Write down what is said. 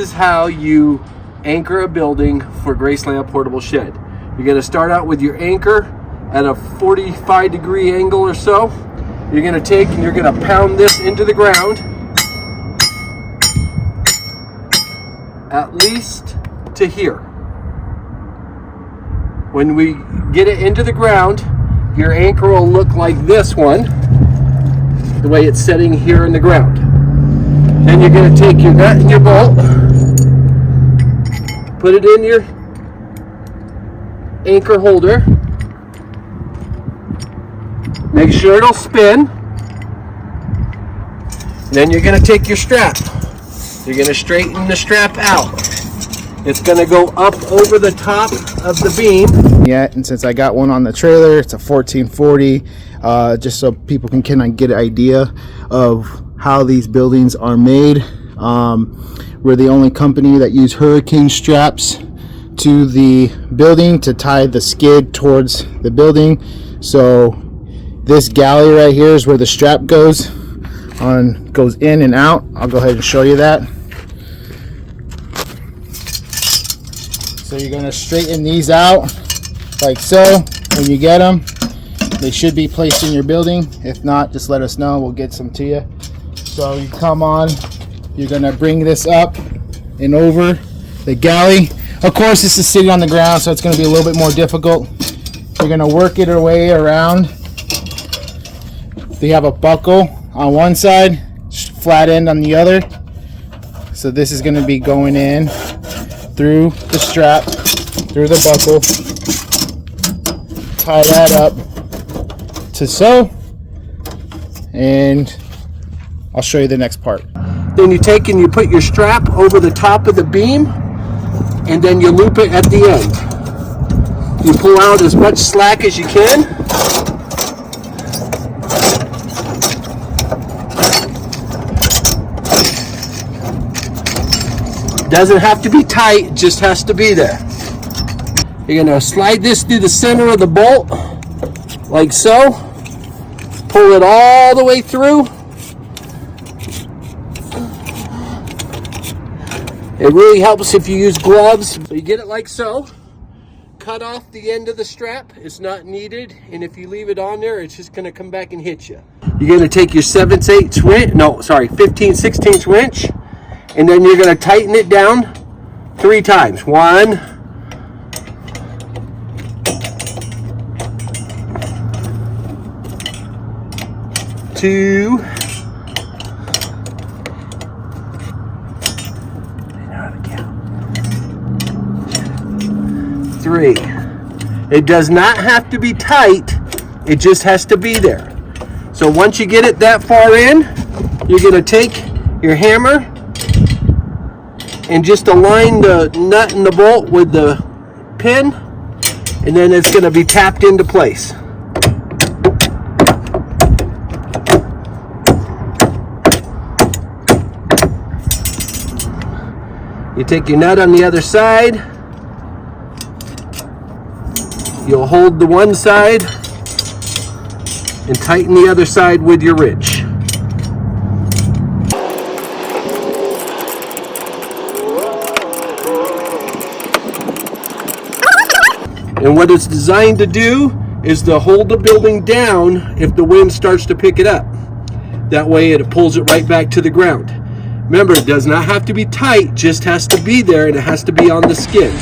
This is how you anchor a building for Graceland Portable Shed. You're going to start out with your anchor at a 45-degree angle or so. You're going to take and you're going to pound this into the ground at least to here. When we get it into the ground, your anchor will look like this one, the way it's setting here in the ground. Then you're going to take your nut and your bolt, put it in your anchor holder, make sure it'll spin, and then you're going to take your strap. You're going to straighten the strap out. It's going to go up over the top of the beam. Yeah, and since I got one on the trailer, it's a 1440, just so people can kind of get an idea of how these buildings are made. We're the only company that use hurricane straps to the building to tie the skid towards the building. So this galley right here is where the strap goes in and out. I'll go ahead and show you that. So you're going to straighten these out like so. When you get them, they should be placed in your building. If not, just let us know, we'll get some to you. So you come on, you're going to bring this up and over the galley. Of course, this is sitting on the ground, so it's going to be a little bit more difficult. You're going to work it your way around. They have a buckle on one side, flat end on the other. So this is going to be going in through the strap, through the buckle. Tie that up to so, and I'll show you the next part. Then you take and you put your strap over the top of the beam, and then you loop it at the end. You pull out as much slack as you can. Doesn't have to be tight, it just has to be there. You're going to slide this through the center of the bolt, like so. Pull it all the way through. It really helps if you use gloves. So you get it like so. Cut off the end of the strap. It's not needed. And if you leave it on there, it's just going to come back and hit you. You're going to take your 15/16 wrench. And then you're going to tighten it down 3 times. 1, 2, 3. It does not have to be tight, it just has to be there. So once you get it that far in, you're going to take your hammer and just align the nut and the bolt with the pin, and then it's going to be tapped into place. You take your nut on the other side, you'll hold the one side and tighten the other side with your wrench. And what it's designed to do is to hold the building down if the wind starts to pick it up. That way it pulls it right back to the ground. Remember, it does not have to be tight, just has to be there, and it has to be on the skid.